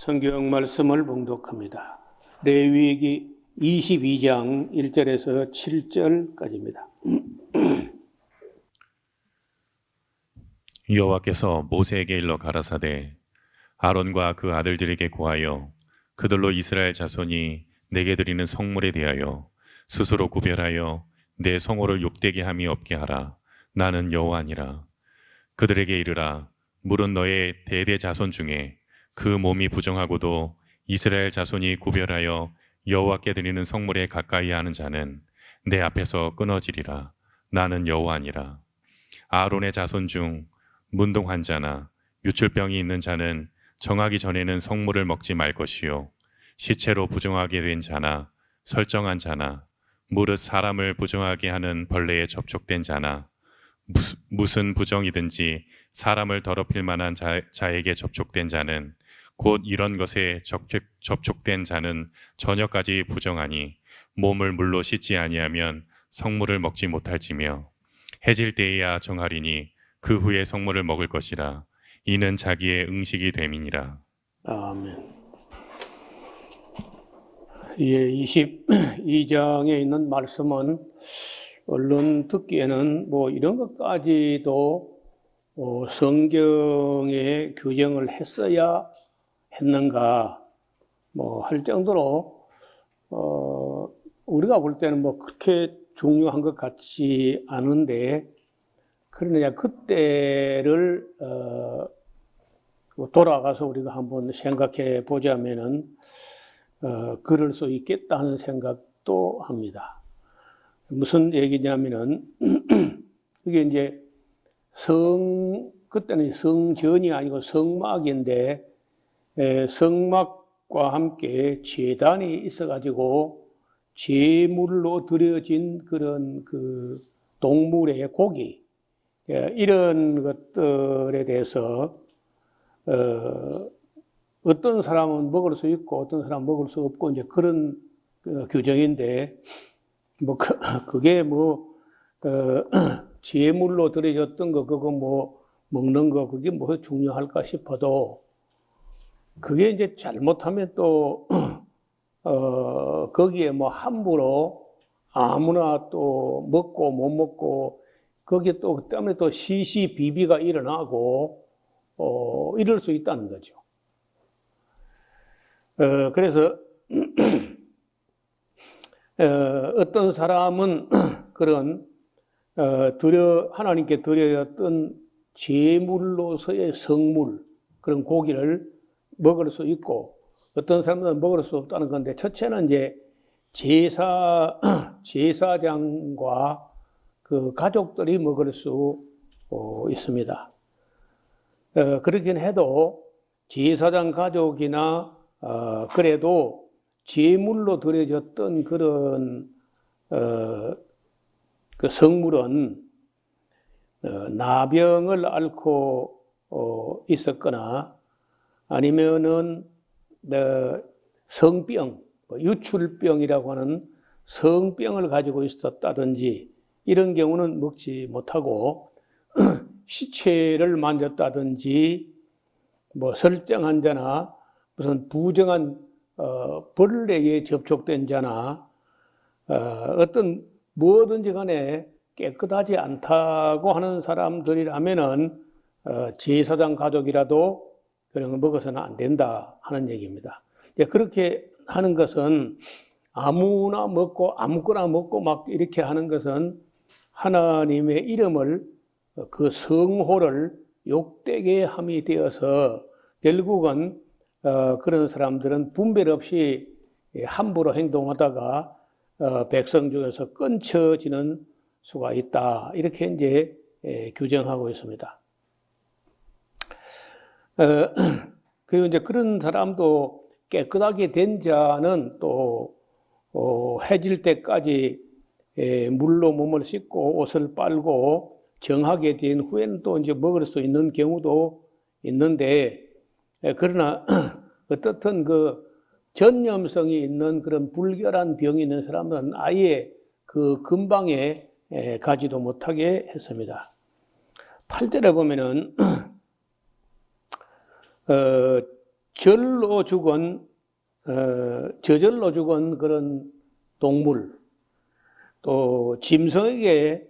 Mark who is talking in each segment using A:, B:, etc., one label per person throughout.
A: 성경 말씀을 봉독합니다. 레위기 22장 1절에서 7절까지입니다.
B: 여호와께서 모세에게 일러 가라사대 아론과 그 아들들에게 고하여 그들로 이스라엘 자손이 내게 드리는 성물에 대하여 스스로 구별하여 내 성호를 욕되게 함이 없게 하라. 나는 여호와니라. 그들에게 이르라. 물은 너의 대대 자손 중에 그 몸이 부정하고도 이스라엘 자손이 구별하여 여호와께 드리는 성물에 가까이 하는 자는 내 앞에서 끊어지리라. 나는 여호와니라. 아론의 자손 중 문둥한 자나 유출병이 있는 자는 정하기 전에는 성물을 먹지 말 것이요, 시체로 부정하게 된 자나 설정한 자나 무릇 사람을 부정하게 하는 벌레에 접촉된 자나 무슨 부정이든지 사람을 더럽힐 만한 자에게 접촉된 자는 곧 이런 것에 접촉된 자는 저녁까지 부정하니 몸을 물로 씻지 아니하면 성물을 먹지 못할지며 해질 때에야 정하리니 그 후에 성물을 먹을 것이라. 이는 자기의 응식이 됨이니라.
A: 아멘. 예, 22장에 있는 말씀은 얼른 듣기에는 이런 것까지도 성경에 규정을 했어야 했는가 할 정도로 우리가 볼 때는 그렇게 중요한 것 같지 않은데, 그러나 그때를 돌아가서 우리가 한번 생각해 보자면은 그럴 수 있겠다 하는 생각도 합니다. 무슨 얘기냐면은 이게 이제 그때는 성전이 아니고 성막인데, 성막과 함께 제단이 있어가지고 제물로 드려진 그런 그 동물의 고기, 이런 것들에 대해서 어떤 사람은 먹을 수 있고 어떤 사람은 먹을 수 없고 이제 그런 규정인데, 그게 제물로 드려졌던 거 그거 먹는 거 그게 중요할까 싶어도, 그게 이제 잘못하면 또 거기에 함부로 아무나 또 먹고 못 먹고 거기에 또 때문에 또 시시비비가 일어나고 이럴 수 있다는 거죠. 그래서 어떤 사람은 그런 하나님께 드려졌던 제물로서의 성물, 그런 고기를 먹을 수 있고, 어떤 사람은 먹을 수 없다는 건데, 첫째는 이제 제사장과 그 가족들이 먹을 수 있습니다. 그렇긴 해도 제사장 가족이나 그래도 제물로 드려졌던 그런 그 성물은 나병을 앓고 있었거나 아니면은 성병, 유출병이라고 하는 성병을 가지고 있었다든지 이런 경우는 먹지 못하고, 시체를 만졌다든지 설정한 자나 무슨 부정한 벌레에 접촉된 자나 어떤 뭐든지 간에 깨끗하지 않다고 하는 사람들이라면은 제사장 가족이라도 그런 걸 먹어서는 안 된다 하는 얘기입니다. 그렇게 하는 것은 아무나 먹고 아무거나 먹고 막 이렇게 하는 것은 하나님의 이름을, 그 성호를 욕되게 함이 되어서 결국은 그런 사람들은 분별 없이 함부로 행동하다가 백성 중에서 끊쳐지는 수가 있다, 이렇게 이제 규정하고 있습니다. 그리고 이제 그런 사람도 깨끗하게 된 자는 또 해질 때까지 물로 몸을 씻고 옷을 빨고 정하게 된 후에는 또 이제 먹을 수 있는 경우도 있는데, 그러나 어떻든 그 전염성이 있는 그런 불결한 병이 있는 사람은 아예 그 근방에 가지도 못하게 했습니다. 8절에 보면은 절로 죽은 저절로 죽은 그런 동물, 또 짐승에게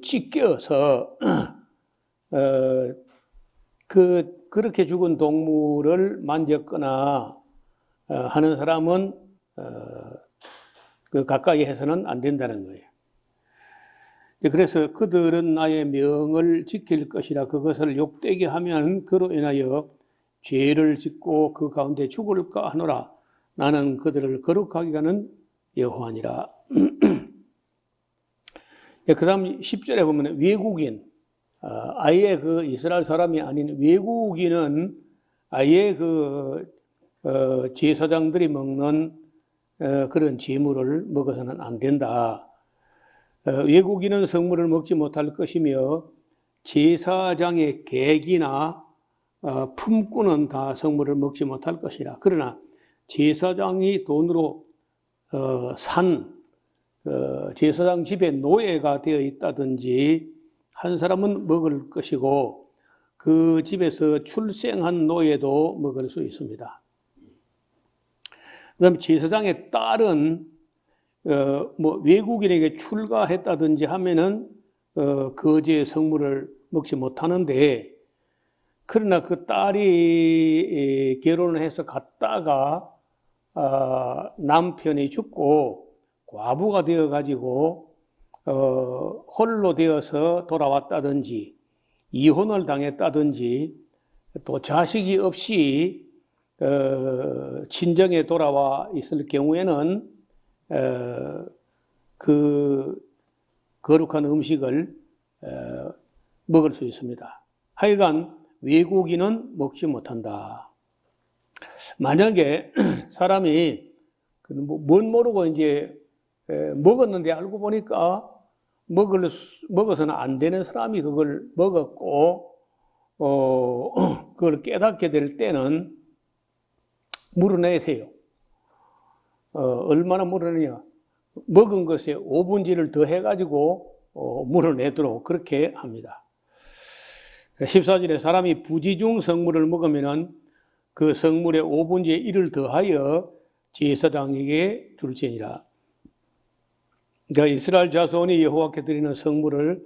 A: 찢겨서 그렇게 죽은 동물을 만졌거나 하는 사람은 가까이 해서는 안 된다는 거예요. 그래서 그들은 나의 명을 지킬 것이라 그것을 욕되게 하면 그로 인하여 죄를 짓고 그 가운데 죽을까 하노라. 나는 그들을 거룩하게 하는 여호와니라. 그 다음 10절에 보면 외국인, 아예 그 이스라엘 사람이 아닌 외국인은 아예 제사장들이 먹는 그런 제물을 먹어서는 안 된다. 외국인은 성물을 먹지 못할 것이며 제사장의 객이나 품꾼은 다 성물을 먹지 못할 것이라. 그러나 제사장이 돈으로 산 제사장 집에 노예가 되어 있다든지 한 사람은 먹을 것이고 그 집에서 출생한 노예도 먹을 수 있습니다. 그다음에 제사장의 딸은 외국인에게 출가했다든지 하면은 거제 성물을 먹지 못하는데, 그러나 그 딸이 결혼을 해서 갔다가 남편이 죽고 과부가 되어 가지고 홀로 되어서 돌아왔다든지 이혼을 당했다든지 또 자식이 없이 친정에 돌아와 있을 경우에는 그 거룩한 음식을 먹을 수 있습니다. 하여간 외국인은 먹지 못한다. 만약에 사람이 뭔 모르고 이제 먹었는데 알고 보니까 먹어서는 안 되는 사람이 그걸 먹었고 그걸 깨닫게 될 때는 물어내야 돼요. 얼마나 물어내냐? 먹은 것에 5분지를 더 해가지고 물어내도록 그렇게 합니다. 14절에 사람이 부지중 성물을 먹으면은 그 성물의 5분지의 1을 더하여 제사장에게 줄지니라. 그러니까 이스라엘 자손이 여호와께 드리는 성물을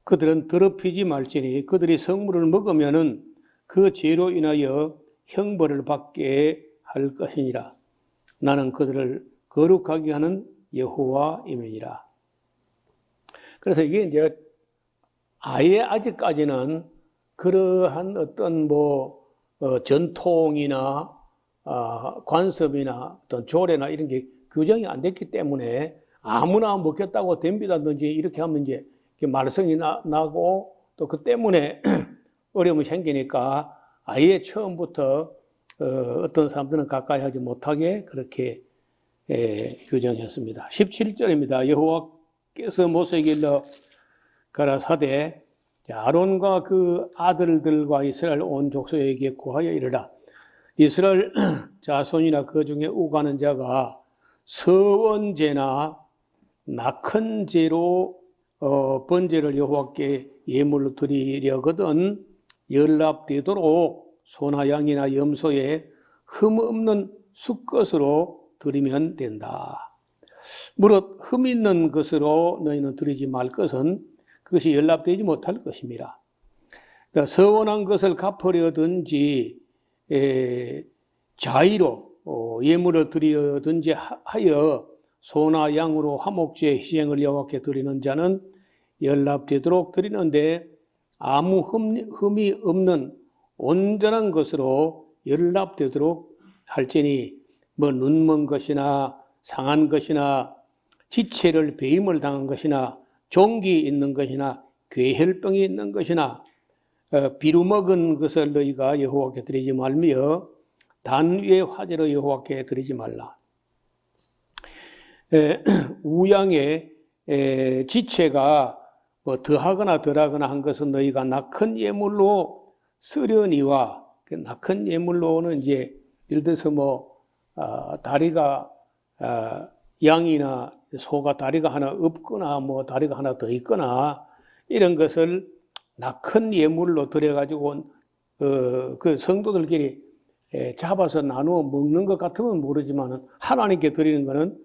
A: 그들은 더럽히지 말지니 그들이 성물을 먹으면은 그 죄로 인하여 형벌을 받게 할 것이니라. 나는 그들을 거룩하게 하는 여호와임이니라. 그래서 이게 이제 아예 아직까지는 그러한 어떤 전통이나 관습이나 어떤 조례나 이런 게 규정이 안 됐기 때문에 아무나 먹겠다고 덤비다든지 이렇게 하면 이제 말썽이 나고 또 그 때문에 어려움이 생기니까 아예 처음부터 어떤 사람들은 가까이 하지 못하게 그렇게 규정했습니다. 17절입니다. 여호와께서 모세에게 일러 가라사대 아론과 그 아들들과 이스라엘 온 족속에게 고하여 이르라. 이스라엘 자손이나 그 중에 오가는 자가 서원제나 낙헌제로 번제를 여호와께 예물로 드리려거든 연락되도록 소나 양이나 염소에 흠 없는 수것으로 드리면 된다. 무릇 흠 있는 것으로 너희는 드리지 말 것은 그것이 연락되지 못할 것입니다. 그러니까 서원한 것을 갚으려든지 자의로 예물을 드리든지 하여 소나 양으로 화목제 희생을 여호와께 드리는 자는 연락되도록 드리는데 아무 흠이 없는 온전한 것으로 연락되도록 할지니 눈먼 것이나 상한 것이나 지체를 배임을 당한 것이나 종기 있는 것이나 괴혈병이 있는 것이나 비루 먹은 것을 너희가 여호와께 드리지 말며 단 위에 화제로 여호와께 드리지 말라. 우양의 지체가 더하거나 덜하거나 한 것은 너희가 낙헌 예물로 쓰려니와, 낙헌 예물로는 이제 예를 들어서 다리가 양이나 소가 다리가 하나 없거나 다리가 하나 더 있거나 이런 것을 큰 예물로 드려가지고 그 성도들끼리 잡아서 나누어 먹는 것 같으면 모르지만 하나님께 드리는 거는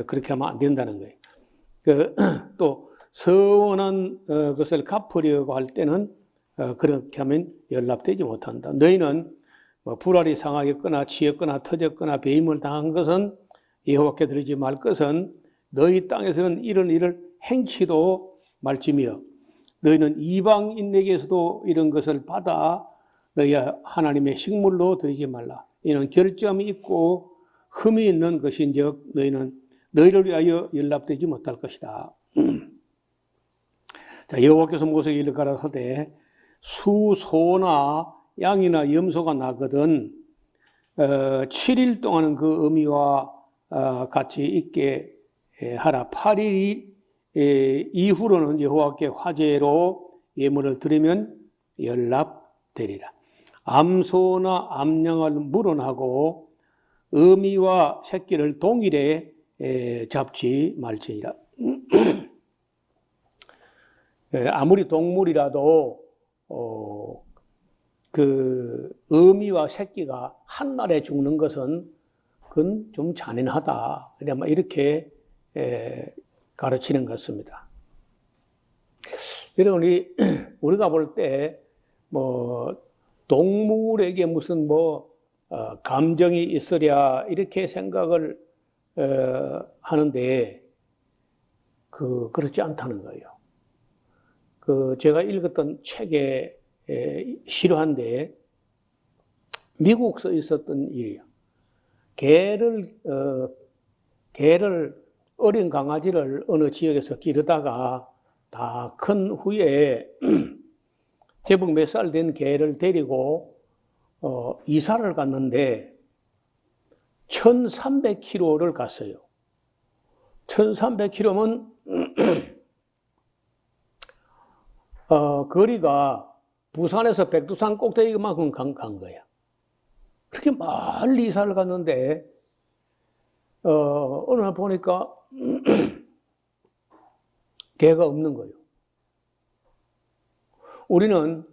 A: 그렇게 하면 안 된다는 거예요. 또 서원한 것을 갚으려고 할 때는 그렇게 하면 연락되지 못한다. 너희는 뭐 불알이 상하였거나 치였거나 터졌거나 배임을 당한 것은 여호와께 드리지 말 것은 너희 땅에서는 이런 일을 행치도 말지며 너희는 이방인에게서도 이런 것을 받아 너희 하나님의 식물로 드리지 말라. 이는 결점이 있고 흠이 있는 것인즉 너희는 너희를 위하여 연락되지 못할 것이다. 자, 여호와께서 모세에게 이르 가라사대 수소나 양이나 염소가 나거든 7일 동안은 그 의미와 같이 있게 하라. 8일 이후로는 여호와께 화제로 예물을 드리면 연락되리라. 암소나 암양을 물어나고 어미와 새끼를 동일에 잡지 말지니라. 아무리 동물이라도 그 어미와 새끼가 한날에 죽는 것은 그건 좀 잔인하다. 그냥 이렇게 가르치는 것 같습니다. 여러분, 우리가 볼 때 뭐 동물에게 무슨 감정이 있으랴 이렇게 생각을 하는데 그렇지 않다는 거예요. 제가 읽었던 책에 실화인데 미국서 있었던 일이에요. 개를 어린 강아지를 어느 지역에서 기르다가 다 큰 후에 제법 몇 살 된 개를 데리고 이사를 갔는데 1300km를 갔어요. 1300km면 거리가 부산에서 백두산 꼭대기만큼 간 거야. 그렇게 멀리 이사를 갔는데 어느 날 보니까 개가 없는 거예요. 우리는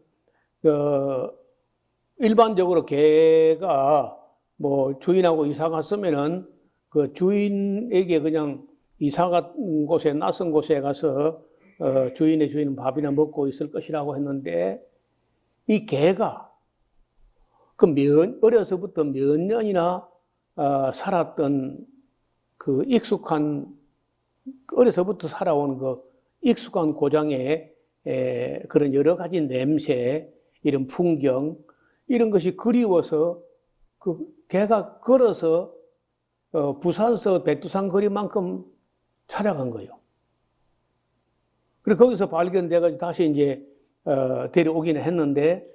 A: 일반적으로 개가 뭐 주인하고 이사 갔으면은 그 주인에게 그냥 이사 간 곳에 낯선 곳에 가서 주인은 밥이나 먹고 있을 것이라고 했는데 이 개가 어려서부터 몇 년이나 살았던 그 어려서부터 살아온 그 익숙한 고장에 그런 여러 가지 냄새, 이런 풍경, 이런 것이 그리워서 그 개가 걸어서 부산서 백두산 거리만큼 찾아간 거예요. 그리고 거기서 발견돼가지고 다시 이제 데려오기는 했는데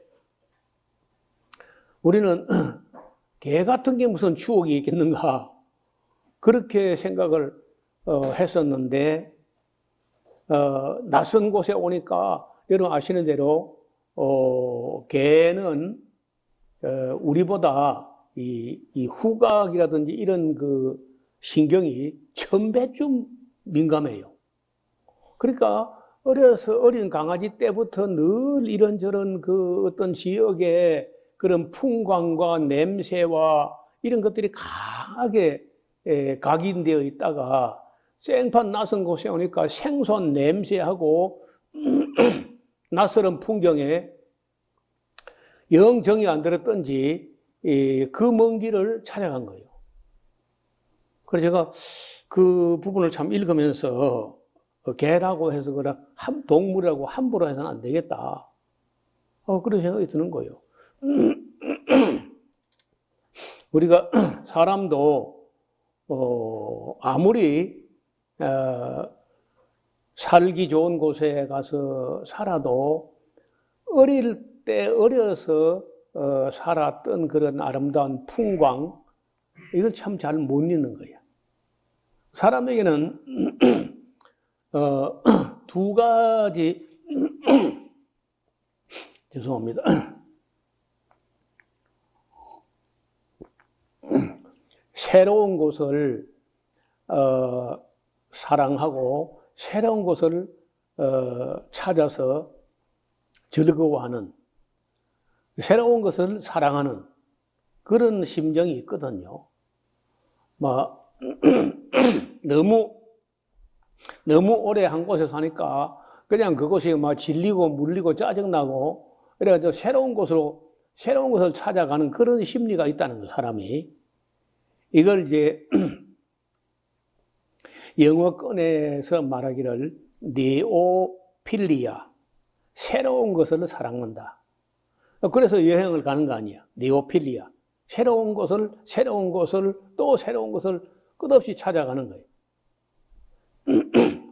A: 우리는 개 같은 게 무슨 추억이 있겠는가 그렇게 생각을 했었는데 낯선 곳에 오니까 여러분 아시는 대로 개는 우리보다 이 후각이라든지 이런 그 신경이 1000배쯤 민감해요. 그러니까 어린 강아지 때부터 늘 이런저런 그 어떤 지역의 그런 풍광과 냄새와 이런 것들이 강하게 각인되어 있다가 생판 낯선 곳에 오니까 생소한 냄새하고 낯설은 풍경에 영 정이 안 들었던지 그 먼 길을 찾아간 거예요. 그래서 제가 그 부분을 참 읽으면서 개라고 해서 동물이라고 함부로 해서는 안 되겠다. 그런 생각이 드는 거예요. 우리가 사람도 아무리 살기 좋은 곳에 가서 살아도 어려서 살았던 그런 아름다운 풍광, 이걸 참 잘 못 잊는 거예요. 사람에게는 두 가지 죄송합니다. 새로운 곳을 사랑하고 새로운 곳을 찾아서 즐거워하는, 새로운 것을 사랑하는 그런 심정이 있거든요. 막 너무 오래 한 곳에 사니까 그냥 그곳이 막 질리고 물리고 짜증나고, 그래가지고 새로운 것을 찾아가는 그런 심리가 있다는 거, 사람이. 이걸 이제 영어권에서 말하기를 네오필리아, 새로운 것을 사랑한다. 그래서 여행을 가는 거 아니야. 네오필리아, 새로운 것을 또 새로운 것을 끝없이 찾아가는 거예요.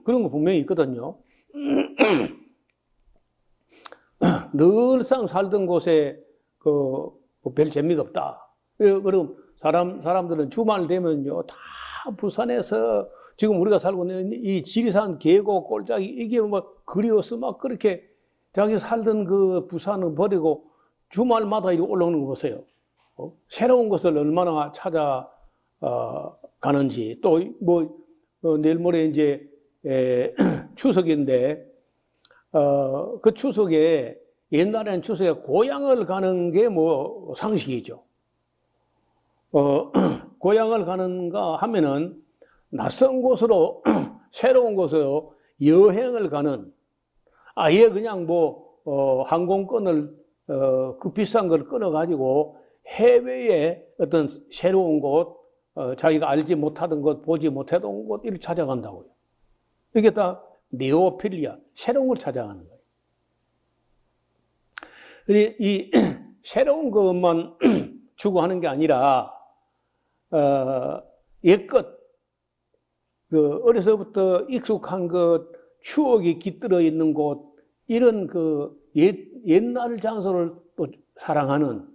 A: 그런 거 분명히 있거든요. 늘상 살던 곳에 별 재미가 없다. 그럼 사람들은 주말 되면요, 다 부산에서 지금 우리가 살고 있는 이 지리산 계곡 골짜기, 이게 뭐 그리워서 막 그렇게 자기 살던 그 부산을 버리고 주말마다 이렇게 올라오는 거 보세요. 새로운 것을 얼마나 찾아가는지. 또 내일 모레 이제 추석인데, 그 추석에, 옛날에는 추석에 고향을 가는 게 뭐 상식이죠. 고향을 가는가 하면은 낯선 곳으로, 새로운 곳으로 여행을 가는, 아예 그냥 항공권을, 그 비싼 걸 끊어가지고 해외에 어떤 새로운 곳, 자기가 알지 못하던 곳, 보지 못하던 곳, 이를 찾아간다고요. 이게 다 네오필리아, 새로운 걸 찾아가는 거예요. 이 새로운 것만 추구하는 게 아니라, 옛것, 어려서부터 익숙한 것, 추억이 깃들어 있는 곳, 이런 옛날 장소를 또 사랑하는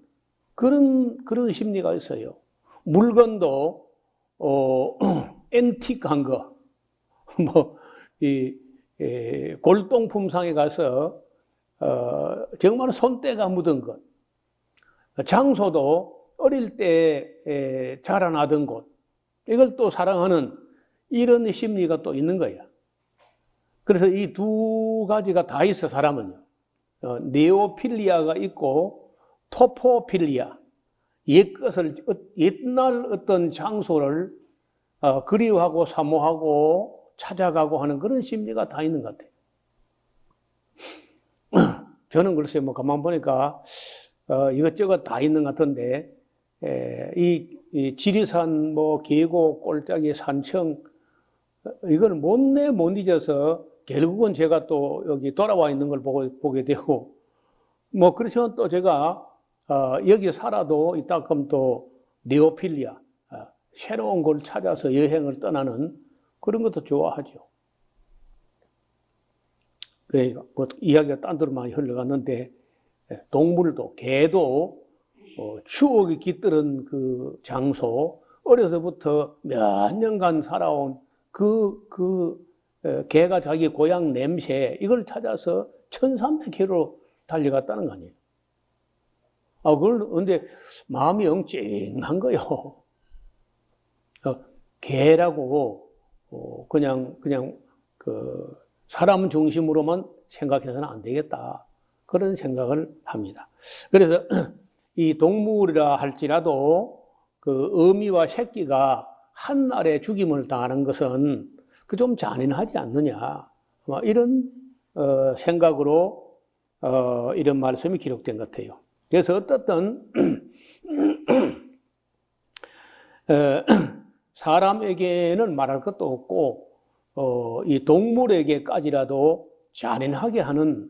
A: 그런 심리가 있어요. 물건도, 앤틱한 거, 골동품상에 가서, 정말 손때가 묻은 것, 장소도 어릴 때 자라나던 곳, 이걸 또 사랑하는 이런 심리가 또 있는 거야. 그래서 이 두 가지가 다 있어, 사람은요. 네오필리아가 있고 토포필리아, 옛날 어떤 장소를 그리워하고 사모하고 찾아가고 하는 그런 심리가 다 있는 것 같아요. 저는 글쎄 가만 보니까 이것저것 다 있는 것 같은데, 이 지리산 계곡 골짜기 산청, 이걸 못 잊어서 결국은 제가 또 여기 돌아와 있는 걸 보게 되고, 그렇지만 또 제가 여기 살아도 이따금 또 네오필리아, 새로운 걸 찾아서 여행을 떠나는 그런 것도 좋아하죠. 그러니까 이야기가 딴 데로 많이 흘러갔는데, 동물도, 개도 추억이 깃드는 그 장소, 어려서부터 몇 년간 살아온 개가 자기 고향 냄새, 이걸 찾아서 1300km 달려갔다는 거 아니에요. 근데 마음이 영 찡한 거요. 개라고 그냥 사람 중심으로만 생각해서는 안 되겠다, 그런 생각을 합니다. 그래서 이 동물이라 할지라도 그 어미와 새끼가 한날에 죽임을 당하는 것은 좀 잔인하지 않느냐, 이런 생각으로 이런 말씀이 기록된 것 같아요. 그래서 어떻든 사람에게는 말할 것도 없고 이 동물에게까지라도 잔인하게 하는,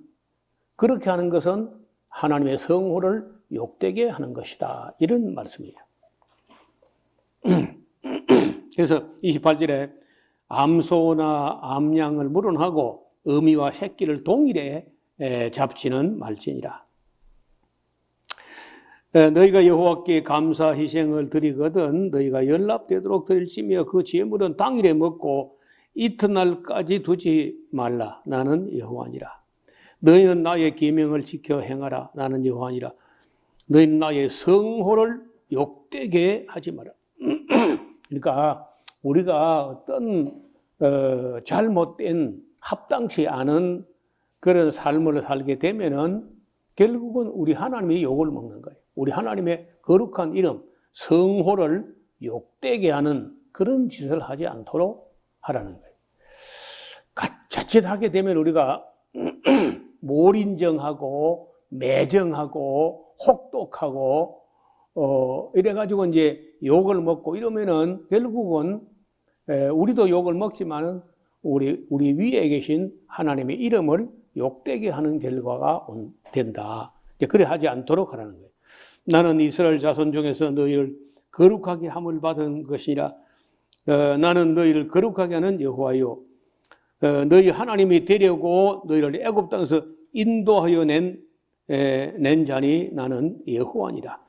A: 그렇게 하는 것은 하나님의 성호를 욕되게 하는 것이다, 이런 말씀이에요. 그래서 28절에 암소나 암양을 물은하고 어미와 새끼를 동일에 잡지는 말지니라. 너희가 여호와께 감사 희생을 드리거든 너희가 연락되도록 드릴지며 그 제물은 당일에 먹고 이튿날까지 두지 말라. 나는 여호와니라. 너희는 나의 계명을 지켜 행하라. 나는 여호와니라. 너희는 나의 성호를 욕되게 하지 마라. 그러니까 우리가 어떤 잘못된, 합당치 않은 그런 삶을 살게 되면은 결국은 우리 하나님이 욕을 먹는 거예요. 우리 하나님의 거룩한 이름, 성호를 욕되게 하는 그런 짓을 하지 않도록 하라는 거예요. 자칫하게 되면 우리가 몰인정하고 매정하고 혹독하고 이래가지고 이제 욕을 먹고 이러면은 결국은 우리도 욕을 먹지만은 우리 위에 계신 하나님의 이름을 욕되게 하는 결과가 된다. 그래 하지 않도록 하라는 거예요. 나는 이스라엘 자손 중에서 너희를 거룩하게 함을 받은 것이라. 나는 너희를 거룩하게 하는 여호와요. 너희 하나님이 되려고 너희를 애굽 땅에서 인도하여 낸 자니 나는 여호와니라.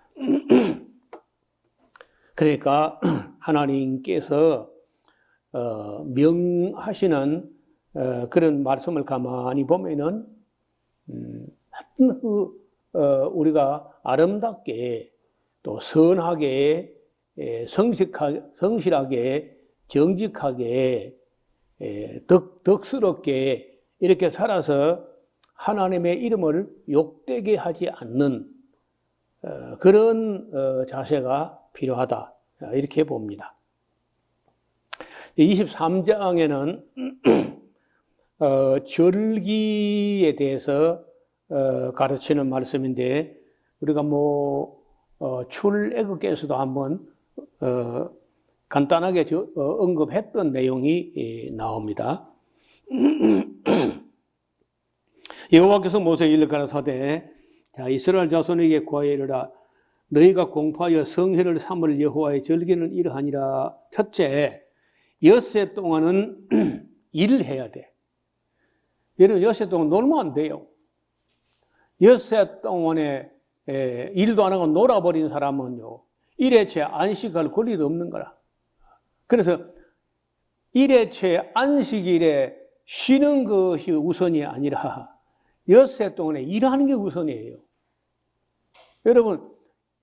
A: 그러니까 하나님께서 명하시는 그런 말씀을 가만히 보면은 우리가 아름답게 또 선하게 성실하게 정직하게 덕스럽게 이렇게 살아서 하나님의 이름을 욕되게 하지 않는 그런 자세가 필요하다 이렇게 봅니다. 23장에는 절기에 대해서 가르치는 말씀인데 우리가 출애굽기에서도 한번 간단하게 언급했던 내용이 나옵니다. 여호와께서 모세에게 이르 가라사대 이스라엘 자손에게 구하여 이르라 너희가 공포하여 성회를 삼을 여호와의 절기는 이러하니라. 첫째, 엿새 동안은 일을 해야 돼. 여러분 엿새 동안 놀면 안 돼요. 엿새 동안에 일도 안 하고 놀아버린 사람은요 일회째 안식할 권리도 없는 거라. 그래서 일회째 안식일에 쉬는 것이 우선이 아니라 엿새 동안에 일하는 게 우선이에요. 여러분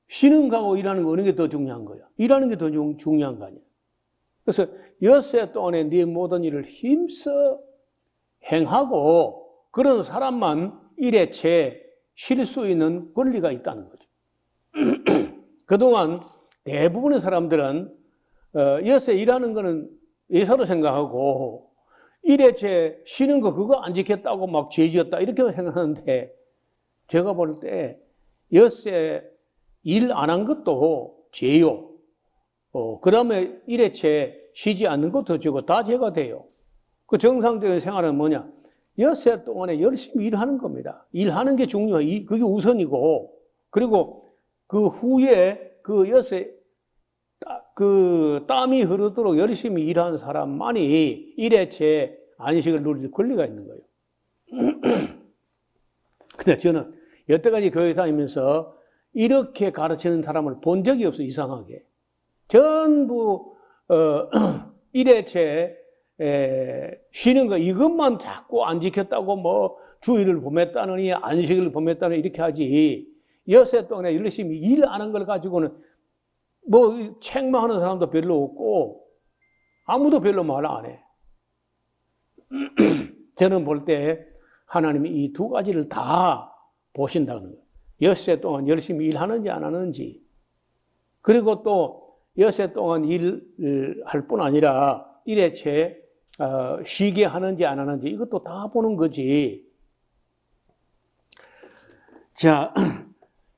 A: 쉬는 거하고 일하는 거 어느 게 더 중요한 거예요? 일하는 게 더 중요한 거 아니에요? 그래서 엿새 동안에 네 모든 일을 힘써 행하고 그런 사람만 일회째 쉴 수 있는 권리가 있다는 거죠. 그동안 대부분의 사람들은 엿새 일하는 거는 예사로 생각하고 일회째 쉬는 거 그거 안 지켰다고 막 죄지었다 이렇게 생각하는데 제가 볼 때 엿새 일 안 한 것도 죄요. 그 다음에 일회째 쉬지 않는 것도 죄고 다 죄가 돼요. 그 정상적인 생활은 뭐냐? 엿새 동안에 열심히 일하는 겁니다. 일하는 게 중요해요. 그게 우선이고 그리고 그 후에 그 엿새 그 땀이 흐르도록 열심히 일하는 사람만이 일회째 안식을 누릴 권리가 있는 거예요. 근데 저는 여태까지 교회 다니면서 이렇게 가르치는 사람을 본 적이 없어요. 이상하게. 전부 일회째 쉬는 거 이것만 자꾸 안 지켰다고 주일을 범했다느니 안식을 범했다느니 이렇게 하지 엿새 동안에 열심히 일 안 한 걸 가지고는 책망하는 사람도 별로 없고 아무도 별로 말 안 해. 저는 볼 때 하나님이 이 두 가지를 다 보신다는 거예요. 엿새 동안 열심히 일하는지 안 하는지 그리고 또 엿새 동안 일을 할 뿐 아니라 일회째 쉬게 하는지 안 하는지 이것도 다 보는 거지. 자,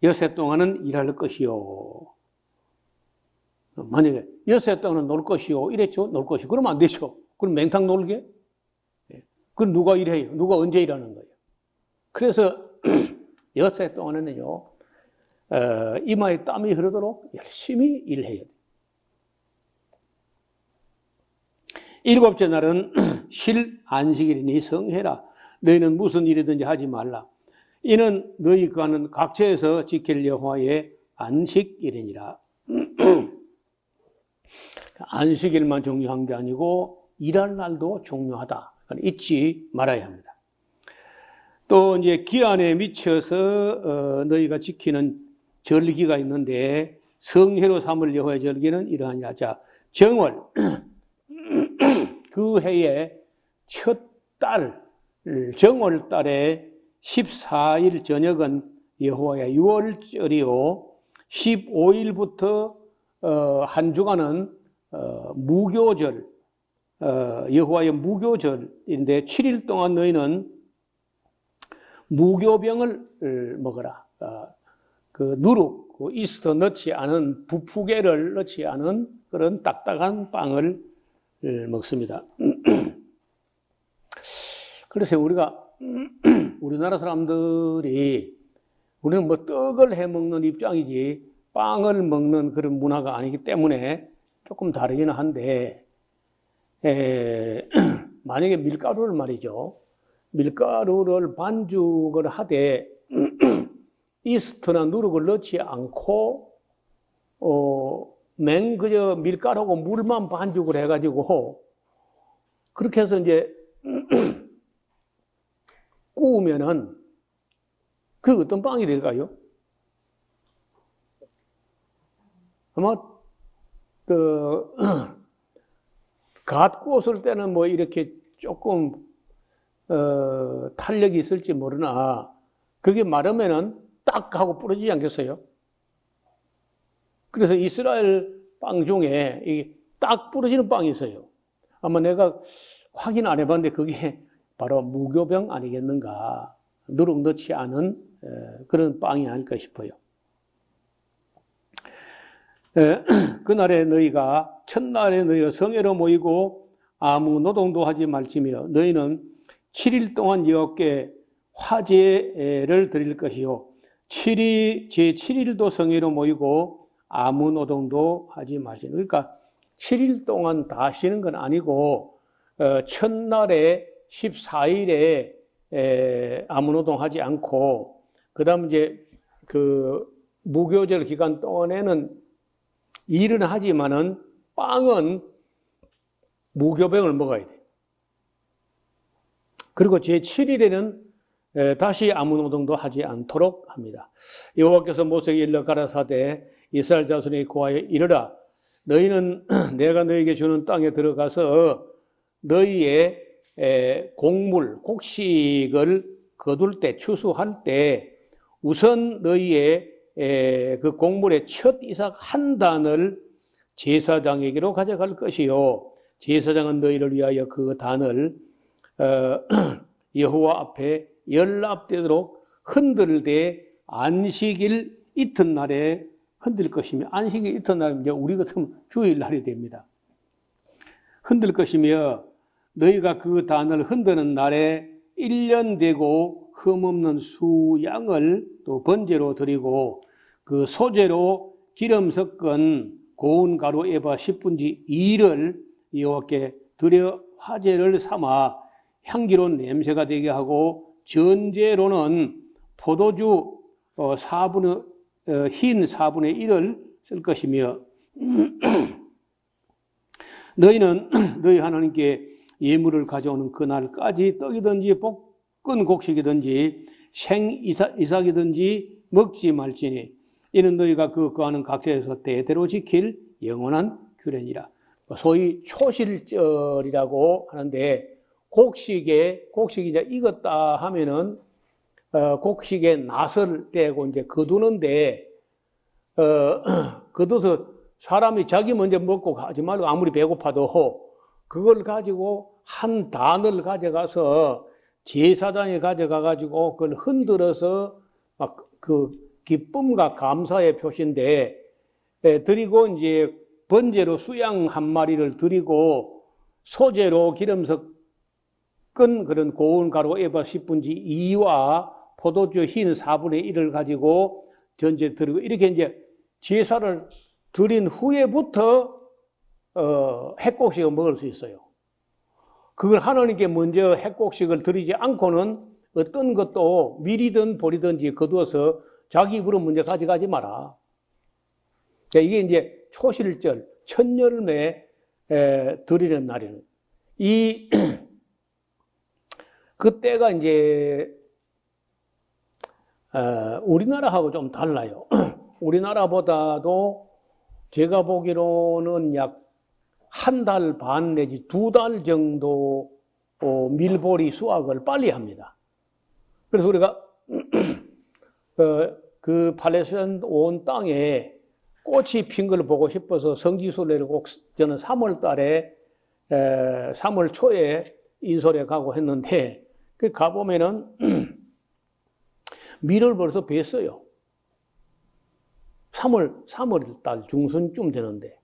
A: 엿새 동안은 일할 것이요. 만약에 엿새 동안은 놀 것이요. 이랬죠? 놀 것이요. 그러면 안 되죠. 그럼 맹탕 놀게? 그럼 누가 일해요? 누가 언제 일하는 거예요? 그래서 엿새 동안에는요, 이마에 땀이 흐르도록 열심히 일해야 돼요. 일곱째 날은 실 안식일이니 성회라. 너희는 무슨 일이든지 하지 말라. 이는 너희 가는 각처에서 지킬 여호와의 안식일이니라. 안식일만 중요한 게 아니고 일할 날도 중요하다. 잊지 말아야 합니다. 또 이제 기한에 미쳐서 너희가 지키는 절기가 있는데 성회로 삼을 여호와의 절기는 이러하니라. 자, 정월 그 해의 첫 달 정월 달에 14일 저녁은 여호와의 유월절이요 15일부터 한 주간은 무교절, 여호와의 무교절인데 7일 동안 너희는 무교병을 먹어라. 그 누룩, 그 이스트 넣지 않은 부푸게를 넣지 않은 그런 딱딱한 빵을 먹습니다. 그래서 우리가 우리나라 사람들이 우리는 뭐 떡을 해 먹는 입장이지 빵을 먹는 그런 문화가 아니기 때문에 조금 다르기는 한데 만약에 밀가루를 말이죠. 밀가루를 반죽을 하되 이스트나 누룩을 넣지 않고 그저 밀가루하고 물만 반죽을 해가지고 그렇게 해서 이제 구우면은 그 어떤 빵이 될까요? 아마 갓 구웠을 때는 뭐 이렇게 조금 탄력이 있을지 모르나 그게 마르면은 딱 하고 부러지지 않겠어요? 그래서 이스라엘 빵 중에 이 딱 부러지는 빵이 있어요. 아마 내가 확인 안 해봤는데 그게 바로 무교병 아니겠는가. 누룩 넣지 않은 그런 빵이 아닐까 싶어요. 그날에 너희가 첫날에 너희가 성회로 모이고 아무 노동도 하지 말지며 너희는 7일 동안 여호와께 화제를 드릴 것이요 제7일도 성회로 모이고 아무 노동도 하지 마시는. 그러니까 7일 동안 다 쉬는 건 아니고 첫날에 14일에 아무 노동하지 않고 그다음 이제 그 무교절 기간 동안에는 일은 하지만은 빵은 무교병을 먹어야 돼. 그리고 제7일에는 다시 아무 노동도 하지 않도록 합니다. 여호와께서 모세에게 일러 가라사대 이스라엘 자손에게 고하여 이르라 너희는 내가 너희에게 주는 땅에 들어가서 너희의 곡물, 곡식을 거둘 때, 추수할 때 우선 너희의 그 곡물의 첫 이삭 한 단을 제사장에게로 가져갈 것이요 제사장은 너희를 위하여 그 단을 여호와 앞에 연납되도록 흔들되 안식일 이튿날에 흔들 것이며 안식일 이튿날은 이제 우리 같으면 주일날이 됩니다. 흔들 것이며 너희가 그 단을 흔드는 날에 1년 되고 흠없는 수양을 또 번제로 드리고 그 소제로 기름 섞은 고운 가루 에바 10분지 2를 여호와께 드려 화제를 삼아 향기로운 냄새가 되게 하고 전제로는 포도주 흰 4분의 1을 쓸 것이며 너희는 너희 하나님께 예물을 가져오는 그날까지 떡이든지 볶은 곡식이든지 생 이삭이든지 먹지 말지니 이는 너희가 그 거하는 각처에서 대대로 지킬 영원한 규례니라. 소위 초실절이라고 하는데 곡식이 이제 익었다 하면은 곡식에 낫을 떼고 이제 거두는데 거둬서 사람이 자기 먼저 먹고 가지 말고 아무리 배고파도 그걸 가지고 한 단을 가져가서 제사장에 가져가 가지고 그걸 흔들어서 막 그 기쁨과 감사의 표시인데 드리고 이제 번제로 수양 한 마리를 드리고 소제로 기름 섞은 그런 고운 가루 에바 10분지 2와 포도주 흰 4분의 1을 가지고 전제 드리고 이렇게 이제 제사를 드린 후에부터 핵곡식을 먹을 수 있어요. 그걸 하나님께 먼저 핵곡식을 드리지 않고는 어떤 것도 밀이든 보리든지 거두어서 자기 입으로 먼저 가져가지 마라. 이게 이제 초실절, 첫여름에 드리는 날이에요. 그때가 이제 우리나라하고 좀 달라요. 우리나라보다도 제가 보기로는 약 한 달 반 내지 2달 정도 밀보리 수확을 빨리 합니다. 그래서 우리가 그 팔레스타인 온 땅에 꽃이 핀 걸 보고 싶어서 성지순례를 꼭 저는 3월 달에 3월 초에 인솔에 가고 했는데 그 가보면은 밀을 벌써 뱄어요. 3월 달 중순쯤 되는데.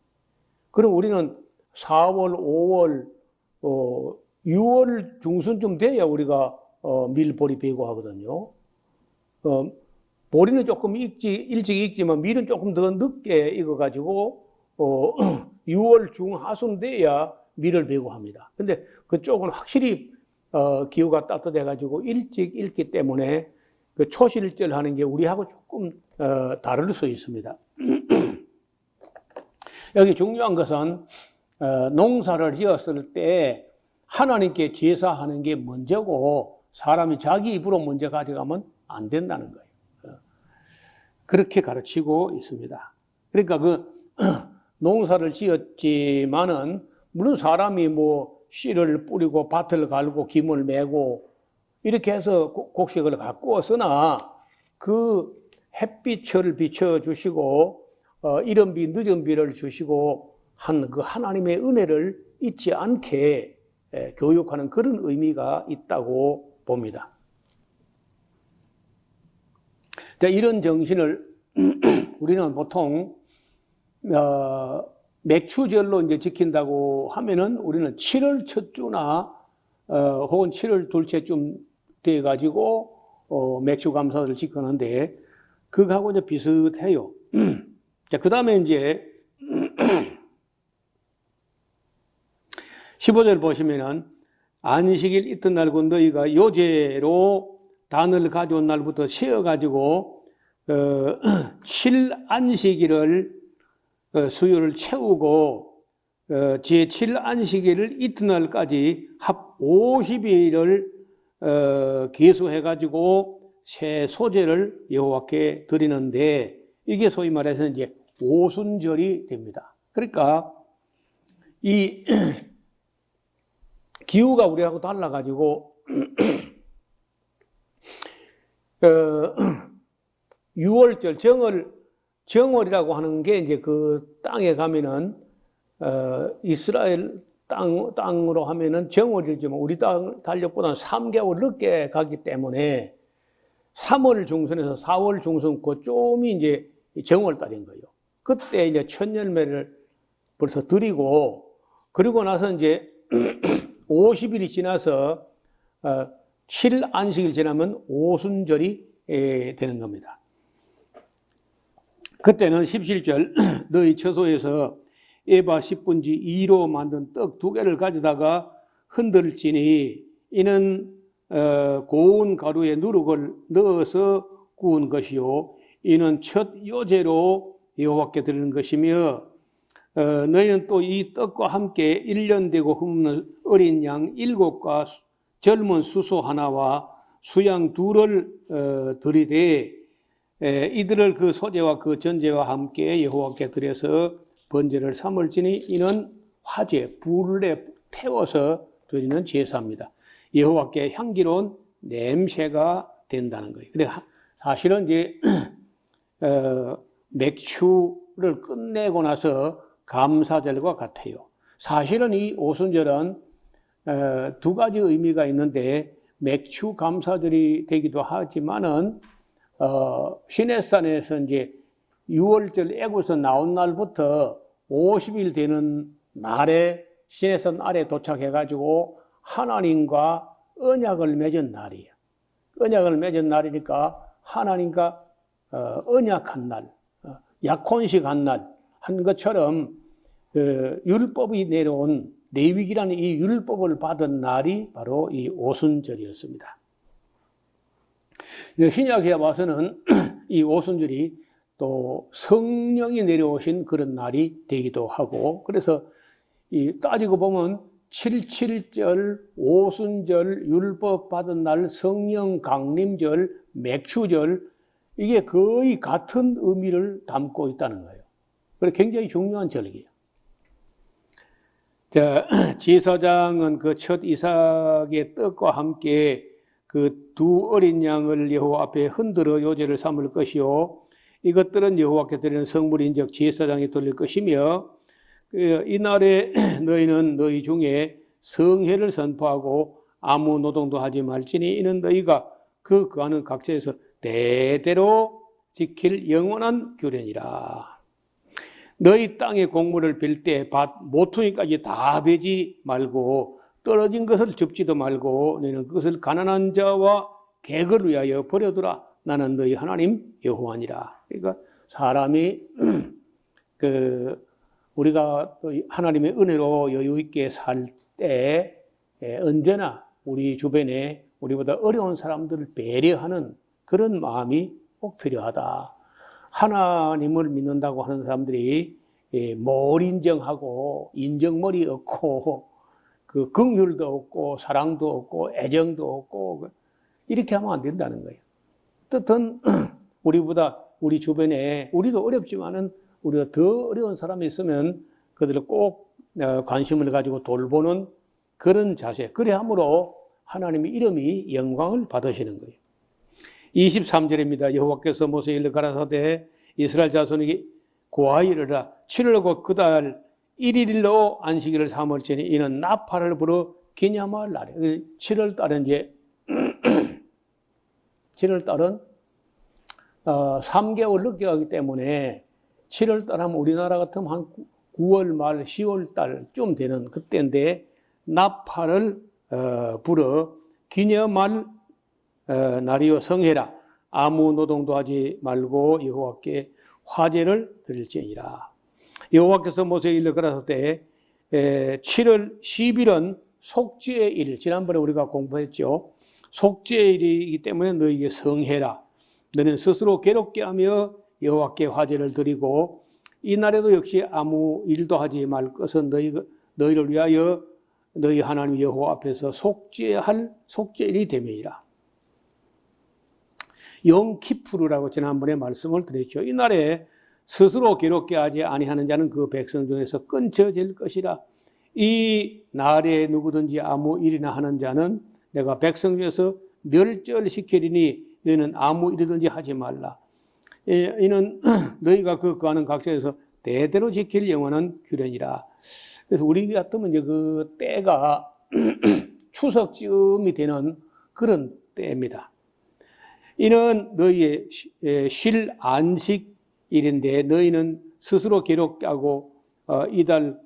A: 그럼 우리는 4월, 5월, 6월 중순쯤 돼야 우리가 밀보리 베고 하거든요. 보리는 조금 일찍 익지만 밀은 조금 더 늦게 익어가지고 6월 중하순 돼야 밀을 베고 합니다. 근데 그쪽은 확실히 기후가 따뜻해가지고 일찍 익기 때문에 그 초실절 하는 게 우리하고 조금 다를 수 있습니다. 여기 중요한 것은 농사를 지었을 때 하나님께 제사하는 게 먼저고 사람이 자기 입으로 먼저 가져가면 안 된다는 거예요. 그렇게 가르치고 있습니다. 그러니까 그 농사를 지었지만은 물론 사람이 뭐 씨를 뿌리고 밭을 갈고 김을 메고 이렇게 해서 곡식을 가꾸었으나 그 햇빛을 비춰주시고 이른 비 늦은 비를 주시고 한 그 하나님의 은혜를 잊지 않게 교육하는 그런 의미가 있다고 봅니다. 자, 이런 정신을 우리는 보통 맥추절로 이제 지킨다고 하면은 우리는 7월 첫 주나 혹은 7월 둘째쯤 돼 가지고 맥추 감사를 지키는데 그거하고 이제 비슷해요. 자, 그다음에 이제 15절 보시면은 안식일 이튿날고 너희가 요제로 단을 가져온 날부터 쉬어 가지고 7안식일을 수요를 채우고 제7안식일을 이튿날까지 합 50일을 계수해 가지고 새 소제를 여호와께 드리는데 이게 소위 말해서 이제 오순절이 됩니다. 그러니까 이 기후가 우리하고 달라가지고 6월절 정월이라고 하는 게 이제 그 땅에 가면은 이스라엘 땅으로 하면은 정월이지만 우리 땅 달력보다는 3개월 늦게 가기 때문에 3월 중순에서 4월 중순 그쯤이 이제 정월달인 거예요. 그때 이제 첫 열매를 벌써 드리고 그리고 나서 이제 50일이 지나서 7안식일 지나면 오순절이 되는 겁니다. 그때는 17절 너희 처소에서 에바 10분지 2로 만든 떡 2개를 가져다가 흔들지니 이는 고운 가루에 누룩을 넣어서 구운 것이요 이는 첫 요제로 여호와께 드리는 것이며 너희는 또 이 떡과 함께 1년 되고 흠없는 어린 양 7과 젊은 수소 하나와 수양 2를 드리되 이들을 그 소제와 그 전제와 함께 여호와께 드려서 번제를 삼을지니 이는 화제 불에 태워서 드리는 제사입니다. 여호와께 향기로운 냄새가 된다는 거예요. 근데 사실은 이제 맥추를 끝내고 나서 감사절과 같아요. 사실은 이 오순절은 두 가지 의미가 있는데 맥추 감사절이 되기도 하지만은 시내산에서 이제 6월절 애굽에서 나온 날부터 50일 되는 날에 시내산 아래 도착해가지고 하나님과 언약을 맺은 날이에요. 언약을 맺은 날이니까 하나님과 언약한 날, 약혼식한 날 한 것처럼 율법이 내려온 레위기라는 이 율법을 받은 날이 바로 이 오순절이었습니다. 신약에 와서는 이 오순절이 또 성령이 내려오신 그런 날이 되기도 하고 그래서 따지고 보면 77절, 오순절, 율법 받은 날, 성령 강림절, 맥추절 이게 거의 같은 의미를 담고 있다는 거예요. 그래서 굉장히 중요한 절기예요. 제사장은 그 첫 이삭의 떡과 함께 그 두 어린 양을 여호와 앞에 흔들어 요제를 삼을 것이요 이것들은 여호와께 드리는 성물인즉 제사장이 돌릴 것이며 이날에 너희는 너희 중에 성회를 선포하고 아무 노동도 하지 말지니 이는 너희가 그 거하는 각처에서 대대로 지킬 영원한 규례니라. 너희 땅에 곡물을 빌 때 밭 모퉁이까지 다 베지 말고 떨어진 것을 줍지도 말고 너희는 그것을 가난한 자와 객을 위하여 버려두라. 나는 너희 하나님 여호와니라. 그러니까 사람이 우리가 하나님의 은혜로 여유 있게 살 때 언제나 우리 주변에 우리보다 어려운 사람들을 배려하는 그런 마음이 꼭 필요하다. 하나님을 믿는다고 하는 사람들이 몰인정하고 인정머리 없고 그 긍휼도 없고 사랑도 없고 애정도 없고 이렇게 하면 안 된다는 거예요. 어떻든 우리보다 우리 주변에 우리도 어렵지만은 우리가 더 어려운 사람이 있으면 그들을 꼭 관심을 가지고 돌보는 그런 자세. 그래 함으로 하나님의 이름이 영광을 받으시는 거예요. 23절입니다. 여호와께서 모세에게 일러 가라사대 이스라엘 자손에게 고하여 이르라 7월 곧 그달 1일로 안식일을 삼을지니 이는 나팔을 불어 기념할 날이에요. 7월 달은 이제 7월 달은 3개월 늦게 가기 때문에 7월 달 하면 우리나라 같으면 한 9월 말 10월 달쯤 되는 그때인데 나팔을 불어 기념할 날이요 성회라. 아무 노동도 하지 말고 여호와께 화제를 드릴지니라. 여호와께서 모세에게 일러 가라사대 7월 10일은 속죄의 일. 지난번에 우리가 공부했죠. 속죄의 일이기 때문에 너희에게 성회라. 너는 스스로 괴롭게 하며 여호와께 화제를 드리고 이 날에도 역시 아무 일도 하지 말 것은 너희를 위하여 너희 하나님 여호와 앞에서 속죄할 속죄일이 되매이라. 용키푸르라고 지난번에 말씀을 드렸죠. 이 날에 스스로 괴롭게 하지 아니하는 자는 그 백성 중에서 끊쳐질 것이라. 이 날에 누구든지 아무 일이나 하는 자는 내가 백성 중에서 멸절시키리니 너희는 아무 일이든지 하지 말라. 이는 너희가 그 거하는 각처에서 대대로 지킬 영원한 규례니라. 그래서 우리 같으면 이제 그 때가 추석쯤이 되는 그런 때입니다. 이는 너희의 실 안식일인데 너희는 스스로 괴롭게 하고 이달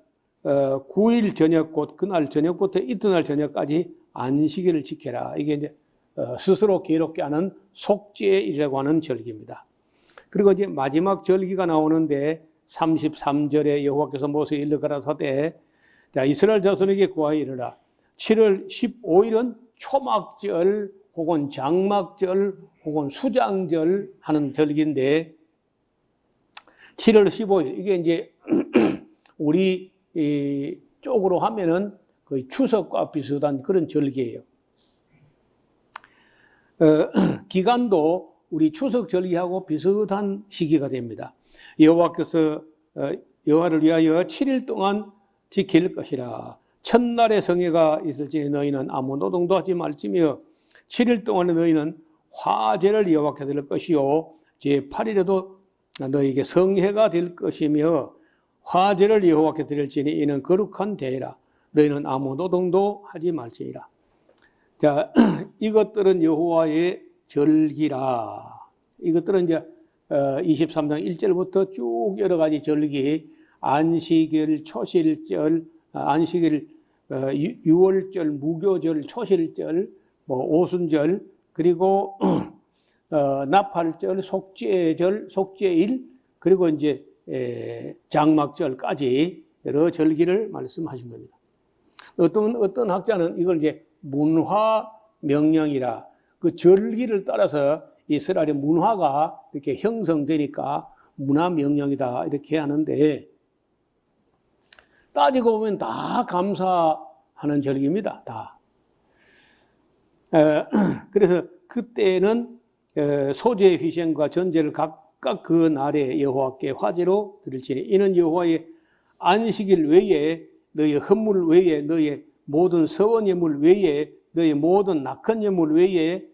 A: 9일 저녁 곧 그날 저녁부터 이튿날 저녁까지 안식일을 지켜라. 이게 이제 스스로 괴롭게 하는 속죄일이라고 하는 절기입니다. 그리고 이제 마지막 절기가 나오는데 33절에 여호와께서 모세에게 일러 가라사대 자 이스라엘 자손에게 고하여 이르라 7월 15일은 초막절 혹은 장막절 혹은 수장절 하는 절기인데 7월 15일 이게 이제 우리 쪽으로 하면은 거의 추석과 비슷한 그런 절기예요. 기간도 우리 추석 절기하고 비슷한 시기가 됩니다. 여호와께서 여호와를 위하여 7일 동안 지킬 것이라. 첫날에 성회가 있을지니 너희는 아무 노동도 하지 말지며 7일 동안에 너희는 화제를 여호와께 드릴 것이요 제8일에도 너희에게 성회가 될 것이며 화제를 여호와께 드릴지니 이는 거룩한 대회라. 너희는 아무 노동도 하지 말지니라. 자, 이것들은 여호와의 절기라. 이것들은 이제 23장 1절부터 쭉 여러 가지 절기, 안식일, 초실절, 안식일, 유월절, 무교절, 초실절, 오순절, 그리고 나팔절, 속죄절, 속죄일, 그리고 이제 장막절까지 여러 절기를 말씀하신 겁니다. 어떤 학자는 이걸 이제 문화 명령이라 그 절기를 따라서 이스라엘의 문화가 이렇게 형성되니까 문화 명령이다 이렇게 하는데 따지고 보면 다 감사하는 절기입니다. 다. 그래서 그때는 소재의 희생과 전제를 각각 그 날에 여호와께 화제로 드릴지니 이는 여호와의 안식일 외에 너희의 헌물 외에 너희의 모든 서원 예물 외에 너희 모든 낙한 예물 외에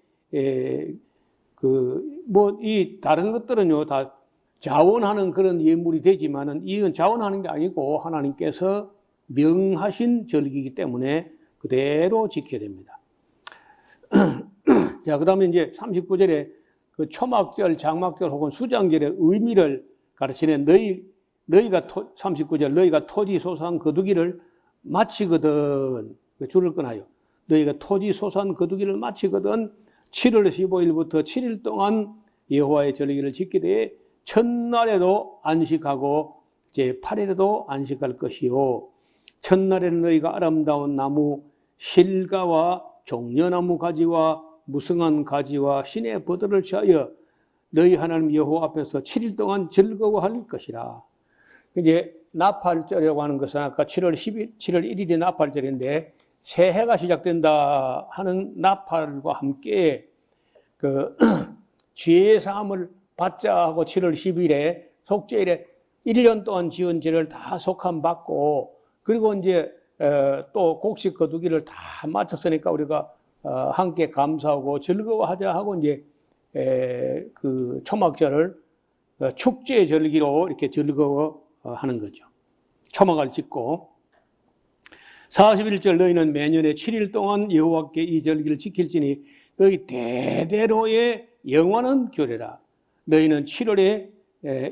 A: 이 다른 것들은요 다 자원하는 그런 예물이 되지만은 이건 자원하는 게 아니고 하나님께서 명하신 절기이기 때문에 그대로 지켜야 됩니다. 자, 그다음에 이제 39절에 그 초막절, 장막절 혹은 수장절의 의미를 가르치는 너희가 39절 너희가 토지 소산 거두기를 마치거든. 줄을 끊어요. 너희가 토지 소산 거두기를 마치거든 7월 15일부터 7일 동안 여호와의 절기를 지키되 첫날에도 안식하고 제8일에도 안식할 것이요. 첫날에는 너희가 아름다운 나무 실가와 종려나무 가지와 무성한 가지와 신의 버들을 취하여 너희 하나님 여호와 앞에서 7일 동안 즐거워할 것이라. 이제 나팔절이라고 하는 것은 아까 7월 1일이 나팔절인데 새해가 시작된다 하는 나팔과 함께 그 죄의 사함을 받자 하고 7월 10일에 속죄일에 1년 동안 지은 죄를 다 속함 받고 그리고 이제 또 곡식 거두기를 다 마쳤으니까 우리가 함께 감사하고 즐거워하자 하고 이제 그 초막절을 축제 절기로 이렇게 즐거워하는 거죠. 초막을 짓고 41절 너희는 매년에 7일 동안 여호와께 이 절기를 지킬지니 너희 대대로의 영원한 규례라. 너희는 7월에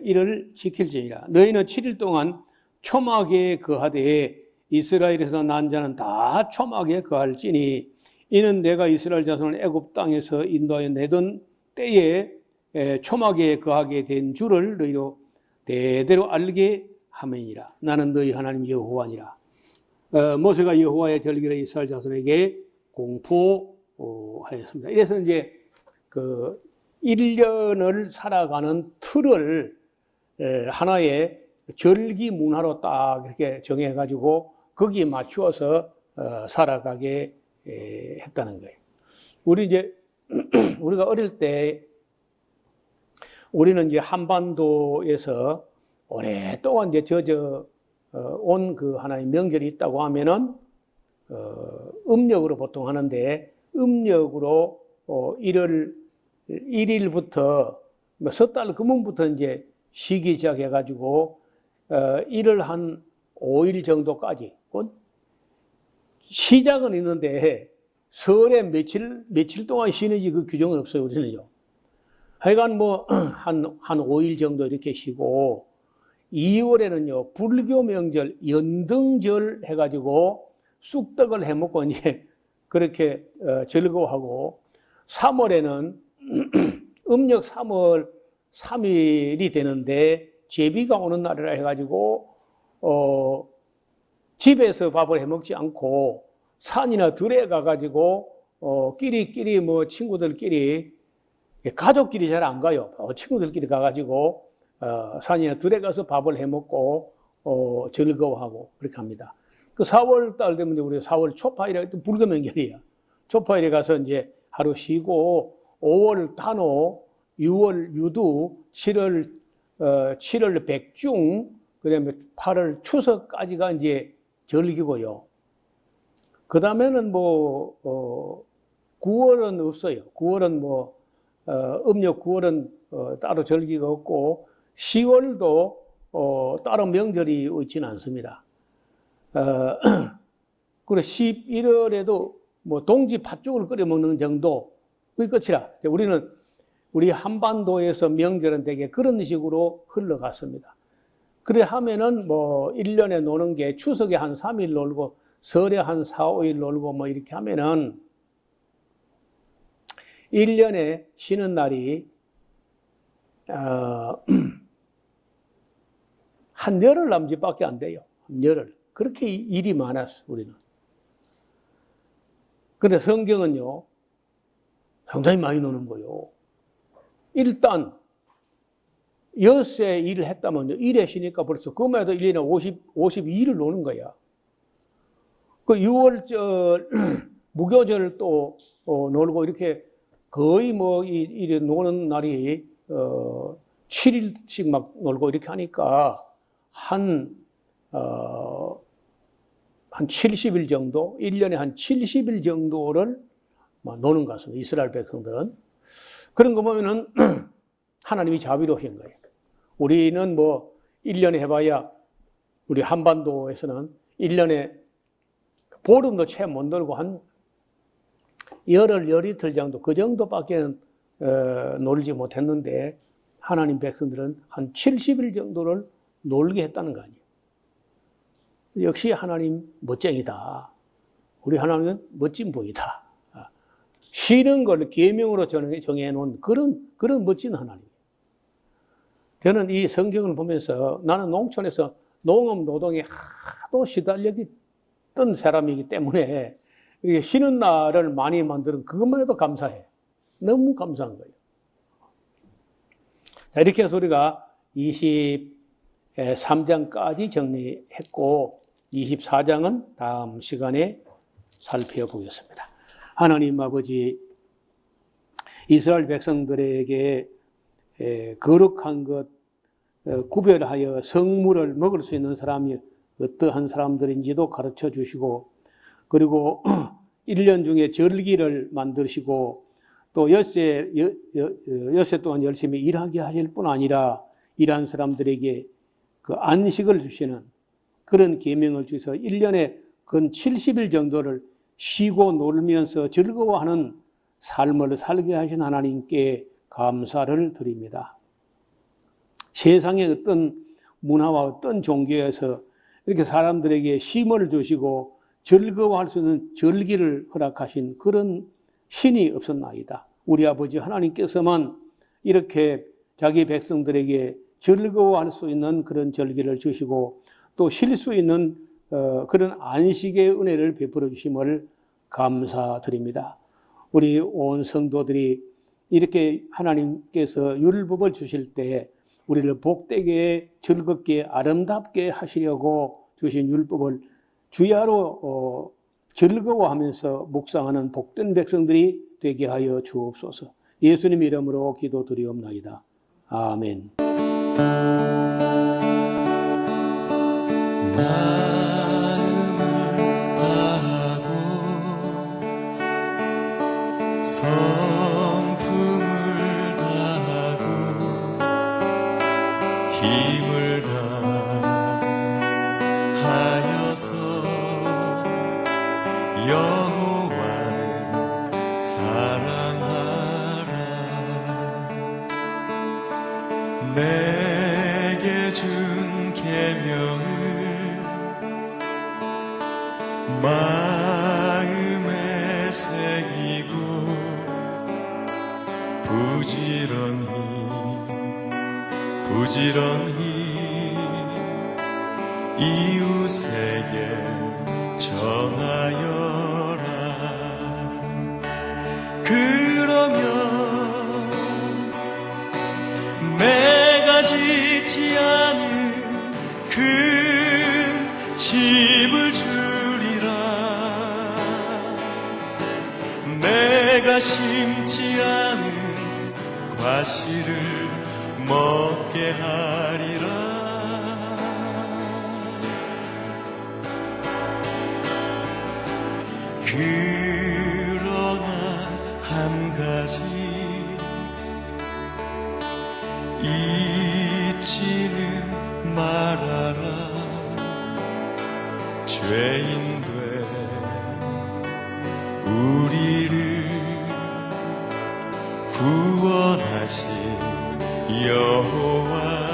A: 이를 지킬지니라. 너희는 7일 동안 초막에 거하되 이스라엘에서 난 자는 다 초막에 거할지니 이는 내가 이스라엘 자손을 애굽 땅에서 인도하여 내던 때에 초막에 거하게 된 줄을 너희로 대대로 알게 하매니라. 나는 너희 하나님 여호와니라. 모세가 여호와의 절기를 이스라엘 자손에게 공포하였습니다. 이래서 이제 그 1년을 살아가는 틀을 하나의 절기 문화로 딱 이렇게 정해가지고 거기에 맞추어서 살아가게 했다는 거예요. 우리가 어릴 때 우리는 이제 한반도에서 오랫동안 이제 온 그 하나의 명절이 있다고 하면은 음력으로 보통 하는데 음력으로 1월 1일부터 섣달 금음부터 이제 쉬기 시작해가지고 1월 한 5일 정도까지 시작은 있는데 설에 며칠 동안 쉬는지 그 규정은 없어요. 우리는요. 하여간 한 5일 정도 이렇게 쉬고 2월에는요 불교 명절 연등절 해가지고 쑥떡을 해먹고 이제 그렇게 즐거워하고 3월에는 음력 3월 3일이 되는데 제비가 오는 날이라 해가지고 집에서 밥을 해먹지 않고 산이나 들에 가가지고 끼리끼리 친구들끼리 가족끼리 잘 안 가요. 친구들끼리 가가지고 산이나 들에 가서 밥을 해먹고 즐거워하고 그렇게 합니다. 그 4월 달 되면 우리 4월 초파일에 또 불교 명절이야. 초파일에 가서 이제 하루 쉬고 5월 단오, 6월 유두, 7월 백중, 그다음에 8월 추석까지가 이제 절기고요. 그 다음에는 9월은 없어요. 9월은 음력 9월은 따로 절기가 없고 10월도 따로 명절이 있지는 않습니다. 그리고 11월에도 동지 팥죽을 끓여 먹는 정도 그게 끝이라. 우리 한반도에서 명절은 되게 그런 식으로 흘러갔습니다. 그래 하면은 1년에 노는 게 추석에 한 3일 놀고 설에 한 4, 5일 놀고 이렇게 하면은 1년에 쉬는 날이 한 열흘 남짓밖에 안 돼요. 한 열흘. 그렇게 일이 많았어, 우리는. 근데 성경은요, 상당히 많이 노는 거예요. 일단, 엿새 일을 했다면요, 일에 쉬니까 벌써 그만 해도 1년에 52일을 노는 거야. 그 6월절, 무교절 또 놀고 이렇게 거의 이래 노는 날이 7일씩 막 놀고 이렇게 하니까 한 한 70일 정도, 1년에 한 70일 정도를 노는 것 같습니다. 이스라엘 백성들은. 그런 거 보면은 하나님이 자비로우신 거예요. 우리는 1년에 해봐야 우리 한반도에서는 1년에 보름도 채 못 놀고 한 열흘 정도, 그 정도밖에 놀지 못했는데 하나님 백성들은 한 70일 정도를 놀게 했다는 거 아니에요. 역시 하나님 멋쟁이다. 우리 하나님은 멋진 분이다. 쉬는 걸 계명으로 정해놓은 그런 멋진 하나님. 저는 이 성경을 보면서 나는 농촌에서 농업 노동에 하도 시달렸던 사람이기 때문에 쉬는 날을 많이 만드는 그것만 해도 감사해. 너무 감사한 거예요. 자, 이렇게 해서 우리가 23장까지 정리했고 24장은 다음 시간에 살펴보겠습니다. 하나님 아버지, 이스라엘 백성들에게 거룩한 것, 구별하여 성물을 먹을 수 있는 사람이 어떠한 사람들인지도 가르쳐 주시고, 그리고 1년 중에 절기를 만드시고, 또 엿새 동안 열심히 일하게 하실 뿐 아니라 일한 사람들에게 그 안식을 주시는 그런 계명을 주셔서 1년에 근 70일 정도를 쉬고 놀면서 즐거워하는 삶을 살게 하신 하나님께 감사를 드립니다. 세상의 어떤 문화와 어떤 종교에서 이렇게 사람들에게 쉼을 주시고 즐거워할 수 있는 절기를 허락하신 그런 신이 없었나이다. 우리 아버지 하나님께서만 이렇게 자기 백성들에게 즐거워할 수 있는 그런 절기를 주시고 또 쉴 수 있는 그런 안식의 은혜를 베풀어 주심을 감사드립니다. 우리 온 성도들이 이렇게 하나님께서 율법을 주실 때 우리를 복되게 즐겁게 아름답게 하시려고 주신 율법을 주야로 즐거워하면서 묵상하는 복된 백성들이 되게 하여 주옵소서. 예수님 이름으로 기도드리옵나이다. 아멘.
C: 마음을 다하고 성품을 다하고 힘을 다하여서 여호와를 사랑하라. 내게 준 계명을 마음에 새기고 부지런히 이웃에게 전하여라. 그러면 내가 짓지 않은 그 집을 주리라. 내가 심지 않은 과실을 먹게 하리라. 그러나 한 가지 잊지는 말아라. 죄인 된 우리를 구원하신 여호와